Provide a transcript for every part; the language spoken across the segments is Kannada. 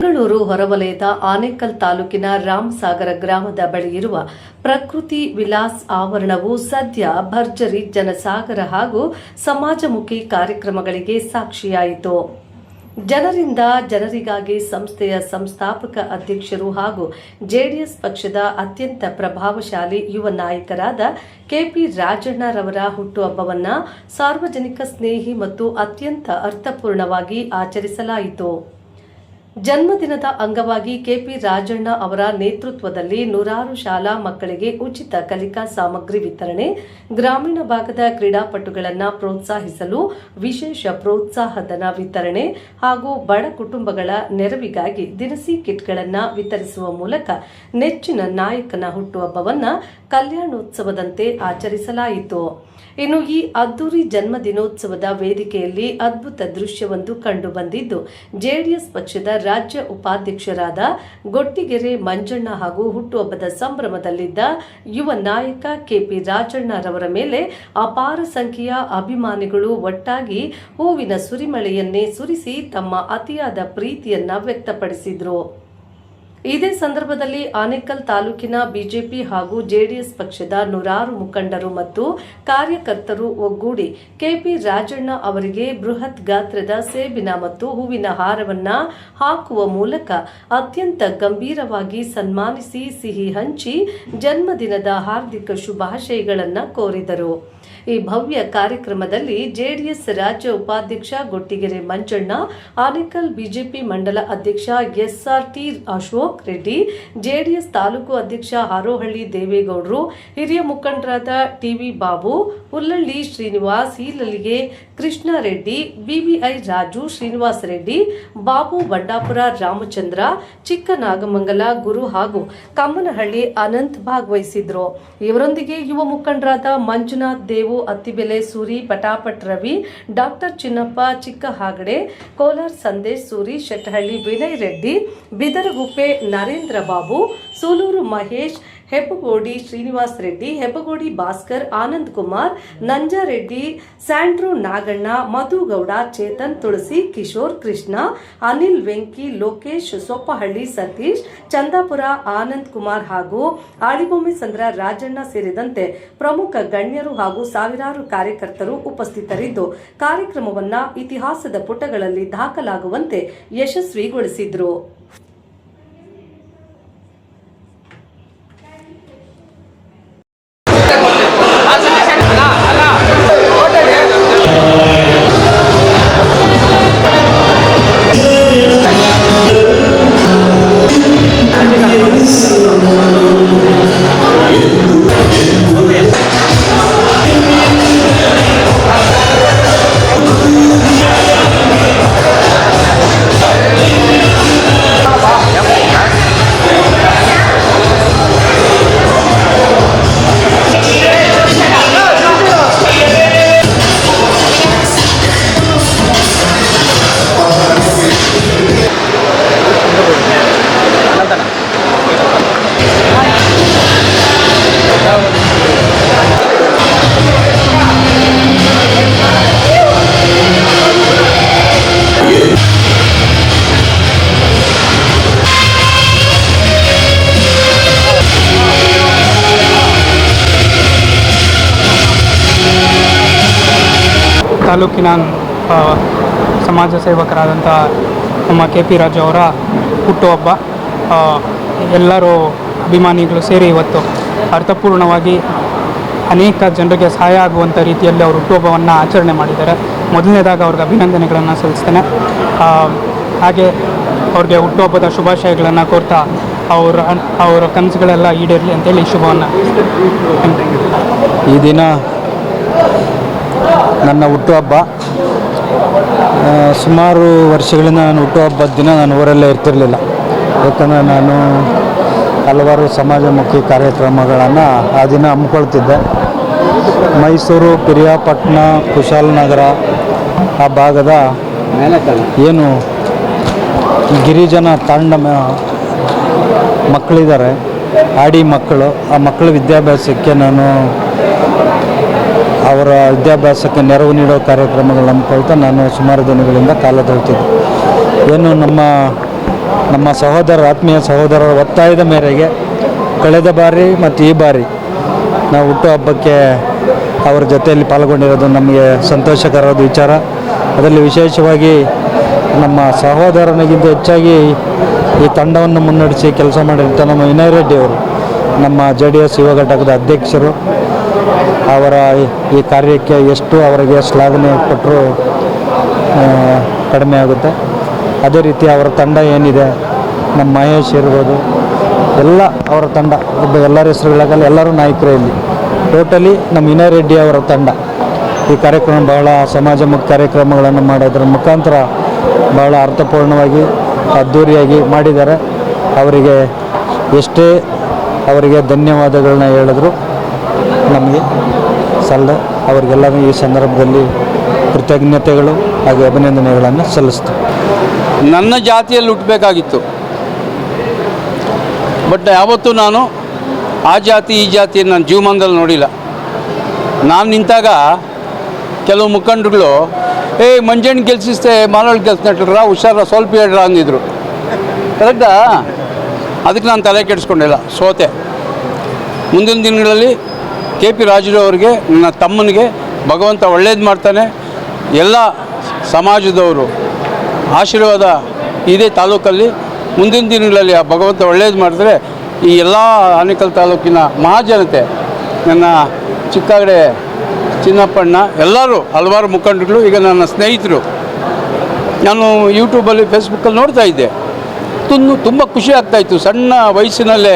ಬೆಂಗಳೂರು ಹೊರವಲಯದ ಆನೇಕಲ್ ತಾಲೂಕಿನ ರಾಮಸಾಗರ ಗ್ರಾಮದ ಬಳಿ ಇರುವ ಪ್ರಕೃತಿ ವಿಲಾಸ್ ಆವರಣವು ಸದ್ಯ ಭರ್ಜರಿ ಜನಸಾಗರ ಹಾಗೂ ಸಮಾಜಮುಖಿ ಕಾರ್ಯಕ್ರಮಗಳಿಗೆ ಸಾಕ್ಷಿಯಾಯಿತು. ಜನರಿಂದ ಜನರಿಗಾಗಿ ಸಂಸ್ಥೆಯ ಸಂಸ್ಥಾಪಕ ಅಧ್ಯಕ್ಷರು ಹಾಗೂ ಜೆಡಿಎಸ್ ಪಕ್ಷದ ಅತ್ಯಂತ ಪ್ರಭಾವಶಾಲಿ ಯುವ ನಾಯಕರಾದ ಕೆಪಿ ರಾಜಣ್ಣರವರ ಹುಟ್ಟುಹಬ್ಬವನ್ನು ಸಾರ್ವಜನಿಕ ಸ್ನೇಹಿ ಮತ್ತು ಅತ್ಯಂತ ಅರ್ಥಪೂರ್ಣವಾಗಿ ಆಚರಿಸಲಾಯಿತು. ಜನ್ಮದಿನದ ಅಂಗವಾಗಿ ಕೆಪಿ ರಾಜಣ್ಣ ಅವರ ನೇತೃತ್ವದಲ್ಲಿ ನೂರಾರು ಶಾಲಾ ಮಕ್ಕಳಿಗೆ ಉಚಿತ ಕಲಿಕಾ ಸಾಮಗ್ರಿ ವಿತರಣೆ, ಗ್ರಾಮೀಣ ಭಾಗದ ಕ್ರೀಡಾಪಟುಗಳನ್ನು ಪ್ರೋತ್ಸಾಹಿಸಲು ವಿಶೇಷ ಪ್ರೋತ್ಸಾಹಧನ ವಿತರಣೆ ಹಾಗೂ ಬಡ ಕುಟುಂಬಗಳ ನೆರವಿಗಾಗಿ ದಿನಸಿ ಕಿಟ್ಗಳನ್ನು ವಿತರಿಸುವ ಮೂಲಕ ನೆಚ್ಚಿನ ನಾಯಕನ ಹುಟ್ಟುಹಬ್ಬವನ್ನು ಕಲ್ಯಾಣೋತ್ಸವದಂತೆ ಆಚರಿಸಲಾಯಿತು. ಇನ್ನು ಈ ಅದ್ದೂರಿ ಜನ್ಮದಿನೋತ್ಸವದ ವೇದಿಕೆಯಲ್ಲಿ ಅದ್ಭುತ ದೃಶ್ಯವೊಂದು ಕಂಡುಬಂದಿದ್ದು, ಜೆಡಿಎಸ್ ಪಕ್ಷದ ರಾಜ್ಯ ಉಪಾಧ್ಯಕ್ಷರಾದ ಗೊಟ್ಟಿಗೆರೆ ಮಂಜಣ್ಣ ಹಾಗೂ ಹುಟ್ಟುಹಬ್ಬದ ಸಂಭ್ರಮದಲ್ಲಿದ್ದ ಯುವ ನಾಯಕ ಕೆಪಿ ರಾಜಣ್ಣರವರ ಮೇಲೆ ಅಪಾರ ಸಂಖ್ಯೆಯ ಅಭಿಮಾನಿಗಳು ಒಟ್ಟಾಗಿ ಹೂವಿನ ಸುರಿಮಳೆಯನ್ನೇ ಸುರಿಸಿ ತಮ್ಮ ಅತಿಯಾದ ಪ್ರೀತಿಯನ್ನ ವ್ಯಕ್ತಪಡಿಸಿದರು. ಇದೇ ಸಂದರ್ಭದಲ್ಲಿ ಆನೇಕಲ್ ತಾಲೂಕಿನ ಬಿಜೆಪಿ ಹಾಗೂ ಜೆಡಿಎಸ್ ಪಕ್ಷದ ನೂರಾರು ಮುಖಂಡರು ಮತ್ತು ಕಾರ್ಯಕರ್ತರು ಒಗ್ಗೂಡಿ ಕೆಪಿ ರಾಜಣ್ಣ ಅವರಿಗೆ ಬೃಹತ್ ಗಾತ್ರದ ಸೇಬಿನ ಮತ್ತು ಹೂವಿನ ಹಾರವನ್ನ ಹಾಕುವ ಮೂಲಕ ಅತ್ಯಂತ ಗಂಭೀರವಾಗಿ ಸನ್ಮಾನಿಸಿ ಸಿಹಿ ಹಂಚಿ ಜನ್ಮದಿನದ ಹಾರ್ದಿಕ ಶುಭಾಶಯಗಳನ್ನು ಕೋರಿದರು. ಈ ಭವ್ಯ ಕಾರ್ಯಕ್ರಮದಲ್ಲಿ ಜೆಡಿಎಸ್ ರಾಜ್ಯ ಉಪಾಧ್ಯಕ್ಷ ಗೊಟ್ಟಿಗೆರೆ ಮಂಜಣ್ಣ, ಆನೇಕಲ್ ಬಿಜೆಪಿ ಮಂಡಲ ಅಧ್ಯಕ್ಷ ಎಸ್ಆರ್ಟಿ ಅಶೋಕ್ ರೆಡ್ಡಿ, ಜೆಡಿಎಸ್ ತಾಲೂಕು ಅಧ್ಯಕ್ಷ ಹಾರೋಹಳ್ಳಿ ದೇವೇಗೌಡರು, ಹಿರಿಯ ಮುಖಂಡರಾದ ಟಿವಿ ಬಾಬು, ಹುಲ್ಲಳ್ಳಿ ಶ್ರೀನಿವಾಸ್, ಹೀಲಲ್ಲಿಗೆ ಕೃಷ್ಣ ರೆಡ್ಡಿ, ಬಿಬಿಐ ರಾಜು, ಶ್ರೀನಿವಾಸ ರೆಡ್ಡಿ, ಬಾಬು ಬಂಡಾಪುರ, ರಾಮಚಂದ್ರ, ಚಿಕ್ಕನಾಗಮಂಗಲ ಗುರು ಹಾಗೂ ಕಮ್ಮನಹಳ್ಳಿ ಅನಂತ್ ಭಾಗವಹಿಸಿದ್ರು. ಇವರೊಂದಿಗೆ ಯುವ ಮುಖಂಡರಾದ ಮಂಜುನಾಥ್ ದೇವು, ಅತ್ತಿಬೆಲೆ ಸೂರಿ, ಪಟಾಪಟ್ ರವಿ, ಡಾಕ್ಟರ್ ಚಿನ್ನಪ್ಪ ಚಿಕ್ಕಹಾಗಡೆ, ಕೋಲಾರ್ ಸಂದೇಶ್ ಸೂರಿ, ಶೆಟ್ಟಹಳ್ಳಿ ವಿನಯ್ ರೆಡ್ಡಿ, ಬಿದರಗುಪ್ಪೆ ನರೇಂದ್ರ ಬಾಬು, ಸೂಲೂರು ಮಹೇಶ್, ಹೆಬ್ಬಗೋಡಿ ಶ್ರೀನಿವಾಸ್ ರೆಡ್ಡಿ, ಹೆಬ್ಬಗೋಡಿ ಭಾಸ್ಕರ್, ಆನಂದ್ ಕುಮಾರ್, ನಂಜಾರೆಡ್ಡಿ, ಸ್ಯಾಂಡ್ರೋ ನಾಗಣ್ಣ, ಮಧುಗೌಡ, ಚೇತನ್, ತುಳಸಿ, ಕಿಶೋರ್, ಕೃಷ್ಣ, ಅನಿಲ್, ವೆಂಕಿ, ಲೋಕೇಶ್, ಸೊಪ್ಪಹಳ್ಳಿ ಸತೀಶ್, ಚಂದಾಪುರ ಆನಂದ್ ಕುಮಾರ್ ಹಾಗೂ ಆಳಿಬೊಮ್ಮೆ ಸಂದ್ರ ರಾಜಣ್ಣ ಸೇರಿದಂತೆ ಪ್ರಮುಖ ಗಣ್ಯರು ಹಾಗೂ ಸಾವಿರಾರು ಕಾರ್ಯಕರ್ತರು ಉಪಸ್ಥಿತರಿದ್ದು ಕಾರ್ಯಕ್ರಮವನ್ನ ಇತಿಹಾಸದ ಪುಟಗಳಲ್ಲಿ ದಾಖಲಾಗುವಂತೆ ಯಶಸ್ವಿಗೊಳಿಸಿದ್ರು. ತಾಲೂಕಿನ ಸಮಾಜ ಸೇವಕರಾದಂಥ ನಮ್ಮ ಕೆ ಪಿ ರಾಜು ಅವರ ಹುಟ್ಟುಹಬ್ಬ ಎಲ್ಲರೂ ಅಭಿಮಾನಿಗಳು ಸೇರಿ ಇವತ್ತು ಅರ್ಥಪೂರ್ಣವಾಗಿ ಅನೇಕ ಜನರಿಗೆ ಸಹಾಯ ಆಗುವಂಥ ರೀತಿಯಲ್ಲಿ ಅವರು ಹುಟ್ಟುಹಬ್ಬವನ್ನು ಆಚರಣೆ ಮಾಡಿದ್ದಾರೆ. ಮೊದಲನೇದಾಗಿ ಅವ್ರಿಗೆ ಅಭಿನಂದನೆಗಳನ್ನು ಸಲ್ಲಿಸ್ತೇನೆ. ಹಾಗೆ ಅವ್ರಿಗೆ ಹುಟ್ಟುಹಬ್ಬದ ಶುಭಾಶಯಗಳನ್ನು ಕೋರ್ತಾ ಅವರ ಕನಸುಗಳೆಲ್ಲ ಈಡೇರಲಿ ಅಂತೇಳಿ ಶುಭವನ್ನು. ಈ ದಿನ ನನ್ನ ಹುಟ್ಟುಹಬ್ಬ. ಸುಮಾರು ವರ್ಷಗಳಿಂದ ನಾನು ಹುಟ್ಟುಹಬ್ಬದ ದಿನ ನಾನು ಊರಲ್ಲೇ ಇರ್ತಿರಲಿಲ್ಲ. ಯಾಕಂದರೆ ನಾನು ಹಲವಾರು ಸಮಾಜಮುಖಿ ಕಾರ್ಯಕ್ರಮಗಳನ್ನು ಆ ದಿನ ಹಮ್ಮಿಕೊಳ್ತಿದ್ದೆ. ಮೈಸೂರು, ಪಿರಿಯಾಪಟ್ಟಣ, ಕುಶಾಲನಗರ ಆ ಭಾಗದ ಏನು ಗಿರಿಜನ ತಾಂಡ ಮಕ್ಕಳಿದ್ದಾರೆ, ಆಡಿ ಮಕ್ಕಳು, ಆ ಮಕ್ಕಳ ವಿದ್ಯಾಭ್ಯಾಸಕ್ಕೆ ನಾನು ಅವರ ವಿದ್ಯಾಭ್ಯಾಸಕ್ಕೆ ನೆರವು ನೀಡೋ ಕಾರ್ಯಕ್ರಮಗಳು ಹಮ್ಮಿಕೊಳ್ತಾ ನಾನು ಸುಮಾರು ದಿನಗಳಿಂದ ಕಾಲ ತಳ್ತಿದ್ದೆ. ಏನು ನಮ್ಮ ನಮ್ಮ ಆತ್ಮೀಯ ಸಹೋದರರ ಒತ್ತಾಯದ ಮೇರೆಗೆ ಕಳೆದ ಬಾರಿ ಮತ್ತು ಈ ಬಾರಿ ನಾವು ಹುಟ್ಟುಹಬ್ಬಕ್ಕೆ ಅವರ ಜೊತೆಯಲ್ಲಿ ಪಾಲ್ಗೊಂಡಿರೋದು ನಮಗೆ ಸಂತೋಷಕರವಾದ ವಿಚಾರ. ಅದರಲ್ಲಿ ವಿಶೇಷವಾಗಿ ನಮ್ಮ ಸಹೋದರನಿಗಿಂತ ಹೆಚ್ಚಾಗಿ ಈ ತಂಡವನ್ನು ಮುನ್ನಡೆಸಿ ಕೆಲಸ ಮಾಡಿದಂಥ ನಮ್ಮ ವಿನಯ್ ರೆಡ್ಡಿ ಅವರು, ನಮ್ಮ JDS ಯುವ ಘಟಕದ ಅಧ್ಯಕ್ಷರು, ಅವರ ಈ ಕಾರ್ಯಕ್ಕೆ ಎಷ್ಟು ಅವರಿಗೆ ಶ್ಲಾಘನೆ ಕೊಟ್ಟರು ಕಡಿಮೆ ಆಗುತ್ತೆ. ಅದೇ ರೀತಿ ಅವರ ತಂಡ ಏನಿದೆ, ನಮ್ಮ ಮಹೇಶ್ ಇರ್ಬೋದು, ಎಲ್ಲ ಅವರ ತಂಡ, ಎಲ್ಲರ ಹೆಸರುಗಳಾಗಲ್ಲ, ಎಲ್ಲರೂ ನಾಯಕರೇ ಇಲ್ಲಿ. ಟೋಟಲಿ ನಮ್ಮ ವಿನಯ್ ರೆಡ್ಡಿ ಅವರ ತಂಡ ಈ ಕಾರ್ಯಕ್ರಮ ಬಹಳ ಸಮಾಜಮುಖಿ ಕಾರ್ಯಕ್ರಮಗಳನ್ನು ಮಾಡೋದ್ರ ಮುಖಾಂತರ ಬಹಳ ಅರ್ಥಪೂರ್ಣವಾಗಿ ಅದ್ಧೂರಿಯಾಗಿ ಮಾಡಿದ್ದಾರೆ. ಅವರಿಗೆ ಎಷ್ಟೇ ಅವರಿಗೆ ಧನ್ಯವಾದಗಳನ್ನ ಹೇಳಿದ್ರು ನಮಗೆ ಸಲ್ಲ. ಅವರಿಗೆಲ್ಲರೂ ಈ ಸಂದರ್ಭದಲ್ಲಿ ಕೃತಜ್ಞತೆಗಳು ಹಾಗೂ ಅಭಿನಂದನೆಗಳನ್ನು ಸಲ್ಲಿಸ್ತೀವಿ. ನನ್ನ ಜಾತಿಯಲ್ಲಿ ಹುಟ್ಟಬೇಕಾಗಿತ್ತು, ಬಟ್ ಯಾವತ್ತೂ ನಾನು ಆ ಜಾತಿ ಈ ಜಾತಿಯನ್ನು ನನ್ನ ಜೀವಮಾನದಲ್ಲಿ ನೋಡಿಲ್ಲ. ನಾನು ನಿಂತಾಗ ಕೆಲವು ಮುಖಂಡರುಗಳು ಮಂಜಣ್ಣ ಗೆಲ್ಸಿస్తే ಮಾನವಳು ಕೆಲಸ ನಟ್ರ ಹುಷಾರ ಸ್ವಲ್ಪ ಹೇಳ್ರ ಅಂದಿದ್ರು. ಕರೆಕ್ಟಾ? ಅದಕ್ಕೆ ನಾನು ತಲೆ ಕೆಡಿಸ್ಕೊಂಡಿಲ್ಲ, ಸೋತೆ. ಮುಂದಿನ ದಿನಗಳಲ್ಲಿ KP ರಾಜುರವರಿಗೆ, ನನ್ನ ತಮ್ಮನಿಗೆ ಭಗವಂತ ಒಳ್ಳೇದು ಮಾಡ್ತಾನೆ. ಎಲ್ಲ ಸಮಾಜದವರು ಆಶೀರ್ವಾದ ಇದೇ ತಾಲೂಕಲ್ಲಿ. ಮುಂದಿನ ದಿನಗಳಲ್ಲಿ ಆ ಭಗವಂತ ಒಳ್ಳೇದು ಮಾಡಿದ್ರೆ ಈ ಎಲ್ಲ ಆನೇಕಲ್ ತಾಲೂಕಿನ ಮಹಾಜನತೆ, ನನ್ನ ಚಿಕ್ಕಗಡೆ ಚಿನ್ನಪ್ಪಣ್ಣ, ಎಲ್ಲರೂ ಹಲವಾರು ಮುಖಂಡರುಗಳು, ಈಗ ನನ್ನ ಸ್ನೇಹಿತರು, ನಾನು ಯೂಟ್ಯೂಬಲ್ಲಿ ಫೇಸ್ಬುಕ್ಕಲ್ಲಿ ನೋಡ್ತಾ ಇದ್ದೆ. ತುಂಬ ಖುಷಿ ಆಗ್ತಾಯಿತ್ತು. ಸಣ್ಣ ವಯಸ್ಸಿನಲ್ಲೇ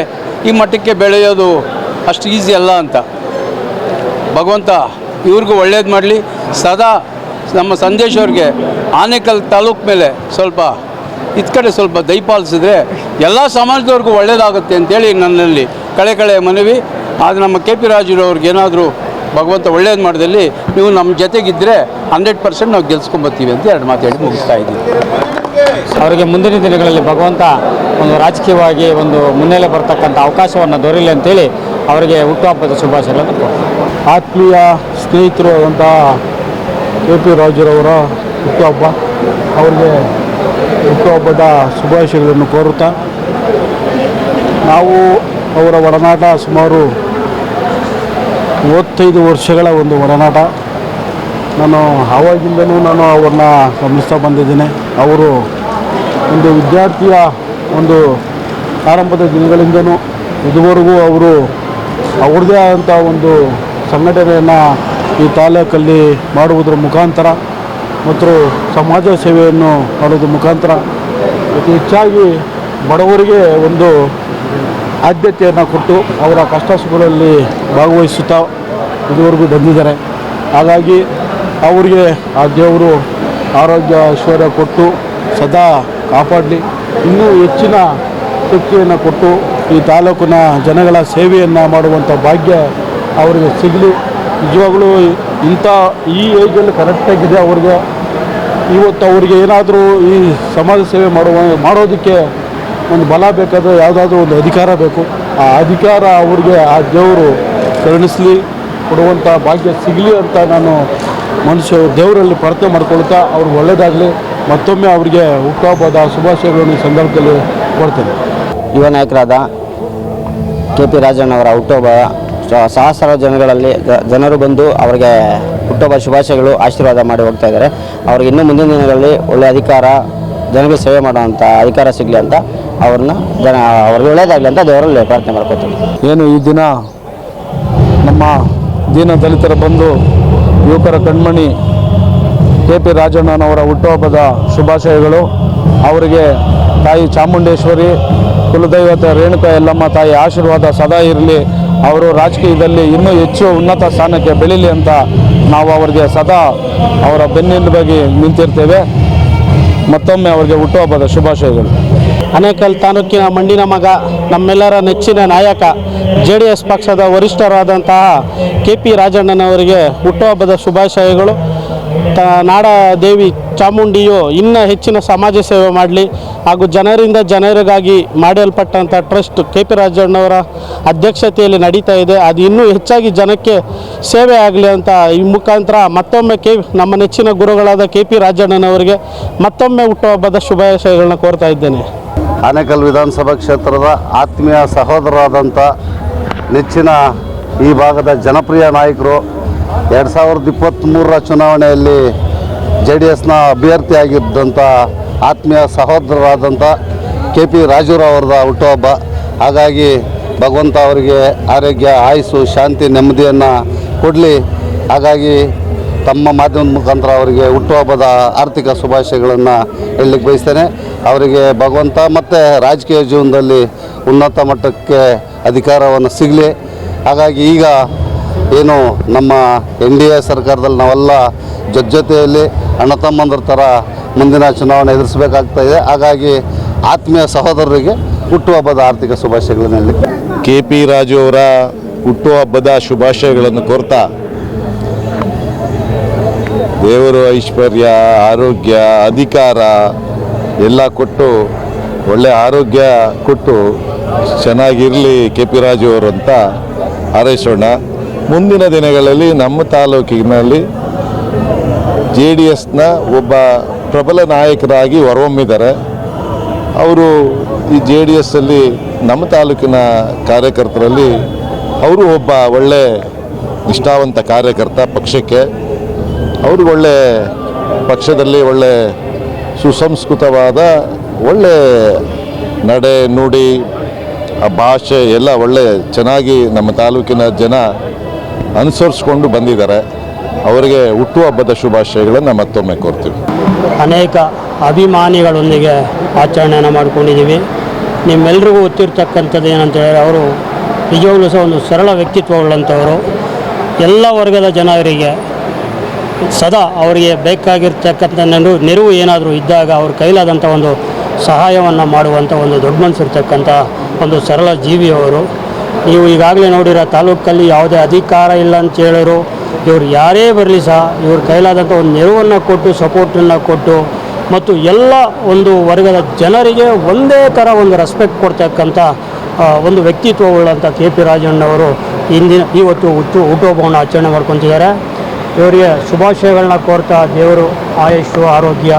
ಈ ಮಟ್ಟಕ್ಕೆ ಬೆಳೆಯೋದು ಅಷ್ಟು ಈಸಿ ಅಲ್ಲ ಅಂತ. ಭಗವಂತ ಇವ್ರಿಗೂ ಒಳ್ಳೇದು ಮಾಡಲಿ. ಸದಾ ನಮ್ಮ ಸಂದೇಶ್ ಅವ್ರಿಗೆ ಆನೇಕಲ್ ತಾಲೂಕು ಮೇಲೆ ಸ್ವಲ್ಪ ಕಡೆ ಸ್ವಲ್ಪ ದಯಪಾಲಿಸಿದ್ರೆ ಎಲ್ಲ ಸಮಾಜದವ್ರಿಗೂ ಒಳ್ಳೇದಾಗುತ್ತೆ ಅಂತೇಳಿ ನನ್ನಲ್ಲಿ ಕಳೆ ಮನವಿ. ಆದರೆ ನಮ್ಮ KP ರಾಜುರವ್ರಿಗೆ ಏನಾದರೂ ಭಗವಂತ ಒಳ್ಳೇದು ಮಾಡಿದಲ್ಲಿ ನೀವು ನಮ್ಮ ಜೊತೆಗಿದ್ದರೆ 100% ನಾವು ಗೆಲ್ಸ್ಕೊಂಬರ್ತೀವಿ ಅಂತ 2 ಮಾತು ಹೇಳಿ ಮುಗಿಸ್ತಾ ಇದ್ದೀವಿ. ಅವರಿಗೆ ಮುಂದಿನ ದಿನಗಳಲ್ಲಿ ಭಗವಂತ ಒಂದು ರಾಜಕೀಯವಾಗಿ ಒಂದು ಮುನ್ನೆಲೆ ಬರ್ತಕ್ಕಂಥ ಅವಕಾಶವನ್ನು ದೊರೆಯಲಿ ಅಂತೇಳಿ ಅವರಿಗೆ ಹುಟ್ಟುಹಬ್ಬದ ಶುಭಾಶಯಗಳನ್ನು. ಆತ್ಮೀಯ ಸ್ನೇಹಿತರು ಆದಂತಹ KP ರಾಜುರವರ ಹುಟ್ಟುಹಬ್ಬ, ಅವರಿಗೆ ಹುಟ್ಟುಹಬ್ಬದ ಶುಭಾಶಯಗಳನ್ನು ಕೋರುತ್ತಾ, ನಾವು ಅವರ ಒಡನಾಟ ಸುಮಾರು 35 ವರ್ಷಗಳ ಒಂದು ಒಡನಾಟ. ನಾನು ಆವಾಗಿಂದಲೂ ಅವ್ರನ್ನ ಗಮನಿಸ್ತಾ ಬಂದಿದ್ದೇನೆ. ಅವರು ಒಂದು ವಿದ್ಯಾರ್ಥಿಯ ಒಂದು ಆರಂಭದ ದಿನಗಳಿಂದಲೂ ಇದುವರೆಗೂ ಅವರು ಅವ್ರದ್ದೇ ಆದಂಥ ಒಂದು ಸಂಘಟನೆಯನ್ನು ಈ ತಾಲೂಕಲ್ಲಿ ಮಾಡುವುದರ ಮುಖಾಂತರ ಮತ್ತು ಸಮಾಜ ಸೇವೆಯನ್ನು ಮಾಡೋದ್ರ ಮುಖಾಂತರ ಅತಿ ಹೆಚ್ಚಾಗಿ ಬಡವರಿಗೆ ಒಂದು ಆದ್ಯತೆಯನ್ನು ಕೊಟ್ಟು ಅವರ ಕಷ್ಟ ಸುಖಗಳಲ್ಲಿ ಭಾಗವಹಿಸುತ್ತಾ ಇದುವರೆಗೂ ಬಂದಿದ್ದಾರೆ. ಹಾಗಾಗಿ ಅವರಿಗೆ ಆ ದೇವರು ಆರೋಗ್ಯ ಐಶ್ವರ್ಯ ಕೊಟ್ಟು ಸದಾ ಕಾಪಾಡಲಿ, ಇನ್ನೂ ಹೆಚ್ಚಿನ ಶಕ್ತಿಯನ್ನು ಕೊಟ್ಟು ಈ ತಾಲೂಕಿನ ಜನಗಳ ಸೇವೆಯನ್ನು ಮಾಡುವಂಥ ಭಾಗ್ಯ ಅವರಿಗೆ ಸಿಗಲಿ. ನಿಜವಾಗಲೂ ಈ ಏಜಲ್ಲಿ ಕರೆಕ್ಟಾಗಿದೆ ಅವ್ರಿಗೆ. ಇವತ್ತು ಅವರಿಗೆ ಏನಾದರೂ ಈ ಸಮಾಜ ಸೇವೆ ಮಾಡೋದಕ್ಕೆ ಒಂದು ಬಲ ಬೇಕಾದರೆ ಯಾವುದಾದ್ರೂ ಒಂದು ಅಧಿಕಾರ ಬೇಕು. ಆ ಅಧಿಕಾರ ಅವ್ರಿಗೆ ಆ ದೇವರು ಕರುಣಿಸಲಿ, ಕೊಡುವಂಥ ಭಾಗ್ಯ ಸಿಗಲಿ ಅಂತ ನಾನು ದೇವರಲ್ಲಿ ಪ್ರಾರ್ಥನೆ ಮಾಡ್ಕೊಳ್ತಾ ಅವ್ರಿಗೆ ಒಳ್ಳೆಯದಾಗಲಿ. ಮತ್ತೊಮ್ಮೆ ಅವರಿಗೆ ಹುಟ್ಟುಹಬ್ಬದ ಶುಭಾಶಯಗಳನ್ನು ಈ ಸಂದರ್ಭದಲ್ಲಿ ಕೊಡ್ತೇನೆ. ಯುವ ನಾಯಕರಾದ KP ರಾಜಣ್ಣವರ ಹುಟ್ಟುಹಬ್ಬ ಸಹಸ್ರಾರು ಜನಗಳಲ್ಲಿ ಜನರು ಬಂದು ಅವರಿಗೆ ಹುಟ್ಟುಹಬ್ಬ ಶುಭಾಶಯಗಳು ಆಶೀರ್ವಾದ ಮಾಡಿ ಹೋಗ್ತಾ ಇದ್ದಾರೆ. ಅವ್ರಿಗೆ ಇನ್ನೂ ಮುಂದಿನ ದಿನಗಳಲ್ಲಿ ಒಳ್ಳೆಯ ಅಧಿಕಾರ, ಜನರಿಗೆ ಸೇವೆ ಮಾಡುವಂಥ ಅಧಿಕಾರ ಸಿಗಲಿ ಅಂತ ಅವ್ರಿಗೆ ಒಳ್ಳೆಯದಾಗಲಿ ಅಂತ ದೇವರಲ್ಲಿ ಪ್ರಾರ್ಥನೆ ಮಾಡ್ಕೊತೀವಿ. ಏನು ಈ ದಿನ ನಮ್ಮ ದೀನ ದಲಿತರ ಬಂಧು ಯುವಕರ ಕಣ್ಮಣಿ KP ರಾಜಣ್ಣನವರ ಹುಟ್ಟುಹಬ್ಬದ ಶುಭಾಶಯಗಳು. ಅವರಿಗೆ ತಾಯಿ ಚಾಮುಂಡೇಶ್ವರಿ, ಕುಲದೈವತೆ ರೇಣುಕಾ ಯಲ್ಲಮ್ಮ ತಾಯಿ ಆಶೀರ್ವಾದ ಸದಾ ಇರಲಿ. ಅವರು ರಾಜಕೀಯದಲ್ಲಿ ಇನ್ನೂ ಹೆಚ್ಚು ಉನ್ನತ ಸ್ಥಾನಕ್ಕೆ ಬೆಳೀಲಿ ಅಂತ ನಾವು ಅವರಿಗೆ ಸದಾ ಅವರ ಬೆನ್ನೆಲುಬಾಗಿ ನಿಂತಿರ್ತೇವೆ. ಮತ್ತೊಮ್ಮೆ ಅವರಿಗೆ ಹುಟ್ಟುಹಬ್ಬದ ಶುಭಾಶಯಗಳು. ಆನೇಕಲ್ ತಾಲೂಕಿನ ಮಂಡಿನ ಮಗ, ನಮ್ಮೆಲ್ಲರ ನೆಚ್ಚಿನ ನಾಯಕ, JDS ಪಕ್ಷದ ವರಿಷ್ಠರಾದಂತಹ KP ರಾಜಣ್ಣನವರಿಗೆ ಹುಟ್ಟುಹಬ್ಬದ ಶುಭಾಶಯಗಳು. ನಾಡ ದೇವಿ ಚಾಮುಂಡಿಯು ಇನ್ನೂ ಹೆಚ್ಚಿನ ಸಮಾಜ ಸೇವೆ ಮಾಡಲಿ ಹಾಗೂ ಜನರಿಂದ ಜನರಿಗಾಗಿ ಮಾಡಲ್ಪಟ್ಟಂಥ ಟ್ರಸ್ಟ್ KP ರಾಜಣ್ಣವರ ಅಧ್ಯಕ್ಷತೆಯಲ್ಲಿ ನಡೀತಾ ಇದೆ. ಅದು ಇನ್ನೂ ಹೆಚ್ಚಾಗಿ ಜನಕ್ಕೆ ಸೇವೆ ಆಗಲಿ ಅಂತ ಈ ಮುಖಾಂತರ ಮತ್ತೊಮ್ಮೆ ನಮ್ಮ ನೆಚ್ಚಿನ ಗುರುಗಳಾದ KP ರಾಜಣ್ಣನವರಿಗೆ ಮತ್ತೊಮ್ಮೆ ಹುಟ್ಟುಹಬ್ಬದ ಶುಭಾಶಯಗಳನ್ನ ಕೋರ್ತಾ ಇದ್ದೇನೆ. ಆನೇಕಲ್ ವಿಧಾನಸಭಾ ಕ್ಷೇತ್ರದ ಆತ್ಮೀಯ ಸಹೋದರರಾದಂಥ ನೆಚ್ಚಿನ ಈ ಭಾಗದ ಜನಪ್ರಿಯ ನಾಯಕರು 2023 ಚುನಾವಣೆಯಲ್ಲಿ JDSನ ಅಭ್ಯರ್ಥಿಯಾಗಿದ್ದಂಥ ಆತ್ಮೀಯ ಸಹೋದರರಾದಂಥ KP ರಾಜುರವರದ ಹುಟ್ಟುಹಬ್ಬ. ಹಾಗಾಗಿ ಭಗವಂತ ಅವರಿಗೆ ಆರೋಗ್ಯ, ಆಯುಸ್ಸು, ಶಾಂತಿ, ನೆಮ್ಮದಿಯನ್ನು ಕೊಡಲಿ. ಹಾಗಾಗಿ ತಮ್ಮ ಮಾಧ್ಯಮದ ಮುಖಾಂತರ ಅವರಿಗೆ ಹುಟ್ಟುಹಬ್ಬದ ಆರ್ಥಿಕ ಶುಭಾಶಯಗಳನ್ನು ಹೇಳಲಿಕ್ಕೆ ಬಯಸ್ತೇನೆ. ಅವರಿಗೆ ಭಗವಂತ ಮತ್ತು ರಾಜಕೀಯ ಜೀವನದಲ್ಲಿ ಉನ್ನತ ಮಟ್ಟಕ್ಕೆ ಅಧಿಕಾರವನ್ನು ಸಿಗಲಿ. ಹಾಗಾಗಿ ಈಗ ಏನು ನಮ್ಮ NDA ಸರ್ಕಾರದಲ್ಲಿ ನಾವೆಲ್ಲ ಜೊತೆಯಲ್ಲಿ ಅಣ್ಣ ತಮ್ಮಂದ್ರ ಥರ ಮುಂದಿನ ಚುನಾವಣೆ ಎದುರಿಸಬೇಕಾಗ್ತಾಯಿದೆ. ಹಾಗಾಗಿ ಆತ್ಮೀಯ ಸಹೋದರರಿಗೆ ಹುಟ್ಟುಹಬ್ಬದ ಆರ್ಥಿಕ ಶುಭಾಶಯಗಳನ್ನು ಹೇಳಿ KP ರಾಜು ಅವರ ಹುಟ್ಟುಹಬ್ಬದ ಶುಭಾಶಯಗಳನ್ನು ಕೋರ್ತಾ ದೇವರು ಐಶ್ವರ್ಯ, ಆರೋಗ್ಯ, ಅಧಿಕಾರ ಎಲ್ಲ ಕೊಟ್ಟು ಒಳ್ಳೆ ಆರೋಗ್ಯ ಕೊಟ್ಟು ಚೆನ್ನಾಗಿರಲಿ KP ರಾಜು ಅವರು ಅಂತ ಹಾರೈಸೋಣ. ಮುಂದಿನ ದಿನಗಳಲ್ಲಿ ನಮ್ಮ ತಾಲೂಕಿನಲ್ಲಿ JDSನ ಒಬ್ಬ ಪ್ರಬಲ ನಾಯಕರಾಗಿ ಹೊರಹೊಮ್ಮಿದ್ದಾರೆ. ಅವರು ಈ JDSಲ್ಲಿ ನಮ್ಮ ತಾಲೂಕಿನ ಕಾರ್ಯಕರ್ತರಲ್ಲಿ ಅವರು ಒಬ್ಬ ಒಳ್ಳೆ ನಿಷ್ಠಾವಂತ ಕಾರ್ಯಕರ್ತ. ಪಕ್ಷಕ್ಕೆ ಅವರು ಒಳ್ಳೆ ಪಕ್ಷದಲ್ಲಿ ಒಳ್ಳೆ ಸುಸಂಸ್ಕೃತವಾದ ಒಳ್ಳೆ ನಡೆ ನುಡಿ, ಆ ಭಾಷೆ ಎಲ್ಲ ಒಳ್ಳೆ ಚೆನ್ನಾಗಿ ನಮ್ಮ ತಾಲೂಕಿನ ಜನ ಅನುಸರಿಸ್ಕೊಂಡು ಬಂದಿದ್ದಾರೆ. ಅವರಿಗೆ ಹುಟ್ಟುಹಬ್ಬದ ಶುಭಾಶಯಗಳನ್ನು ಮತ್ತೊಮ್ಮೆ ಕೋರ್ತೀವಿ. ಅನೇಕ ಅಭಿಮಾನಿಗಳೊಂದಿಗೆ ಆಚರಣೆಯನ್ನು ಮಾಡ್ಕೊಂಡಿದ್ದೀವಿ. ನಿಮ್ಮೆಲ್ರಿಗೂ ಗೊತ್ತಿರ್ತಕ್ಕಂಥದ್ದು ಏನಂತ ಹೇಳಿದ್ರೆ, ಅವರು ನಿಜವಾಗ್ಲೂ ಸಹ ಒಂದು ಸರಳ ವ್ಯಕ್ತಿತ್ವವುಳ್ಳಂಥವರು. ಎಲ್ಲ ವರ್ಗದ ಜನರಿಗೆ ಸದಾ ಅವರಿಗೆ ಬೇಕಾಗಿರ್ತಕ್ಕಂಥ ನೆರವು ಏನಾದರೂ ಇದ್ದಾಗ ಅವ್ರ ಕೈಲಾದಂಥ ಒಂದು ಸಹಾಯವನ್ನು ಮಾಡುವಂಥ ಒಂದು ದೊಡ್ಡ ಮನಸ್ಸಿರ್ತಕ್ಕಂಥ ಒಂದು ಸರಳ ಜೀವಿಯವರು. ನೀವು ಈಗಾಗಲೇ ನೋಡಿರೋ ತಾಲೂಕಲ್ಲಿ ಯಾವುದೇ ಅಧಿಕಾರ ಇಲ್ಲ ಅಂತ ಹೇಳಿದ್ರು, ಇವರು ಯಾರೇ ಬರಲಿ ಸಹ ಇವ್ರ ಕೈಲಾದಂಥ ಒಂದು ನೆರವನ್ನು ಕೊಟ್ಟು, ಸಪೋರ್ಟನ್ನು ಕೊಟ್ಟು, ಮತ್ತು ಎಲ್ಲ ಒಂದು ವರ್ಗದ ಜನರಿಗೆ ಒಂದೇ ಥರ ಒಂದು ರೆಸ್ಪೆಕ್ಟ್ ಕೊಡ್ತಕ್ಕಂಥ ಒಂದು ವ್ಯಕ್ತಿತ್ವವುಳ್ಳಂಥ KP ರಾಜಣ್ಣವರು ಇವತ್ತು ಹುಟ್ಟುಹಬ್ಬವನ್ನು ಆಚರಣೆ ಮಾಡ್ಕೊತಿದ್ದಾರೆ. ಇವರಿಗೆ ಶುಭಾಶಯಗಳನ್ನ ಕೋರ್ತಾ ದೇವರು ಆಯುಷ್ಯು, ಆರೋಗ್ಯ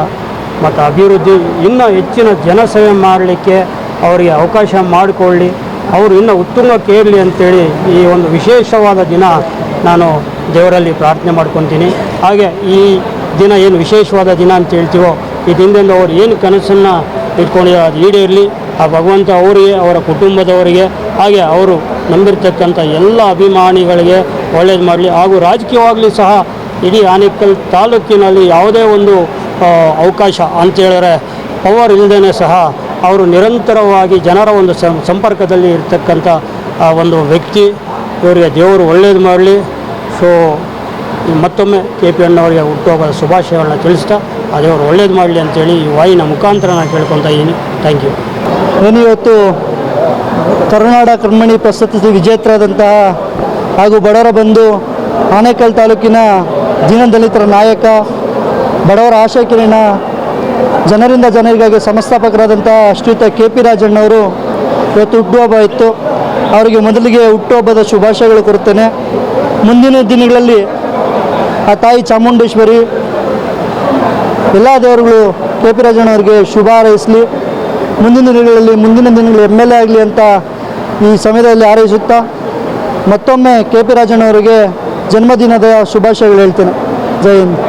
ಮತ್ತು ಅಭಿವೃದ್ಧಿ, ಇನ್ನೂ ಹೆಚ್ಚಿನ ಜನಸೇವೆ ಮಾಡಲಿಕ್ಕೆ ಅವರಿಗೆ ಅವಕಾಶ ಮಾಡಿಕೊಳ್ಳಿ, ಅವರು ಇನ್ನೂ ಉತ್ತುಂಗಕ್ಕೆ ಏರಲಿ ಅಂತೇಳಿ ಈ ಒಂದು ವಿಶೇಷವಾದ ದಿನ ನಾನು ದೇವರಲ್ಲಿ ಪ್ರಾರ್ಥನೆ ಮಾಡ್ಕೊತೀನಿ. ಹಾಗೆ ಈ ದಿನ ಏನು ವಿಶೇಷವಾದ ದಿನ ಅಂತ ಹೇಳ್ತೀವೋ, ಈ ದಿನದಿಂದ ಅವರು ಏನು ಕನಸನ್ನು ಇಟ್ಕೊಂಡಿರೋ ಅದು ಈಡೇರಲಿ. ಆ ಭಗವಂತ ಅವರಿಗೆ, ಅವರ ಕುಟುಂಬದವರಿಗೆ, ಹಾಗೆ ಅವರು ನಂಬಿರ್ತಕ್ಕಂಥ ಎಲ್ಲ ಅಭಿಮಾನಿಗಳಿಗೆ ಒಳ್ಳೇದು ಮಾಡಲಿ. ಹಾಗೂ ರಾಜಕೀಯವಾಗಲಿ ಸಹ ಇಡೀ ಆನೇಕಲ್ ತಾಲೂಕಿನಲ್ಲಿ ಯಾವುದೇ ಒಂದು ಅವಕಾಶ ಅಂತೇಳಿದ್ರೆ ಪವರ್ ಇಲ್ಲದೇ ಸಹ ಅವರು ನಿರಂತರವಾಗಿ ಜನರ ಒಂದು ಸಂಪರ್ಕದಲ್ಲಿ ಇರ್ತಕ್ಕಂಥ ಒಂದು ವ್ಯಕ್ತಿ. ಇವರಿಗೆ ದೇವರು ಒಳ್ಳೇದು ಮಾಡಲಿ. ಸೊ ಮತ್ತೊಮ್ಮೆ KP ಅಣ್ಣವರಿಗೆ ಹುಟ್ಟುಹಬ್ಬದ ಶುಭಾಶಯಗಳನ್ನ ತಿಳಿಸ್ತಾ ಆ ದೇವರು ಒಳ್ಳೇದು ಮಾಡಲಿ ಅಂತೇಳಿ ಈ ವಾಯಿನ ಮುಖಾಂತರ ನಾನು ಕೇಳ್ಕೊತಾ ಇದ್ದೀನಿ. Thank you. ಇವತ್ತು ಕರುನಾಡ ಕಣ್ಮಣಿ ಪ್ರಶಸ್ತಿ ವಿಜೇತರಾದಂತಹ ಹಾಗೂ ಬಡವರ ಬಂಧು, ಆನೇಕಲ್ ತಾಲೂಕಿನ ದೀನದಲಿತರ ನಾಯಕ, ಬಡವರ ಆಶಾಕಿರಣ, ಜನರಿಂದ ಜನರಿಗಾಗಿ ಸಂಸ್ಥಾಪಕರಾದಂಥ ಶ್ರೀಯುತ KP ರಾಜಣ್ಣವರು ಇವತ್ತು ಹುಟ್ಟುಹಬ್ಬ ಇತ್ತು. ಅವರಿಗೆ ಮೊದಲಿಗೆ ಹುಟ್ಟುಹಬ್ಬದ ಶುಭಾಶಯಗಳು ಕೊಡುತ್ತೇನೆ. ಮುಂದಿನ ದಿನಗಳಲ್ಲಿ ಆ ತಾಯಿ ಚಾಮುಂಡೇಶ್ವರಿ, ಎಲ್ಲ ದೇವರುಗಳು KP ರಾಜಣ್ಣವರಿಗೆ ಶುಭ ಹಾರೈಸಲಿ. ಮುಂದಿನ ದಿನಗಳಲ್ಲಿ MLA ಆಗಲಿ ಅಂತ ಈ ಸಮಯದಲ್ಲಿ ಹಾರೈಸುತ್ತಾ ಮತ್ತೊಮ್ಮೆ KP ರಾಜಣ್ಣವರಿಗೆ ಜನ್ಮದಿನದ ಶುಭಾಶಯಗಳು ಹೇಳ್ತೇನೆ. ಜೈ ಹಿಂದ್.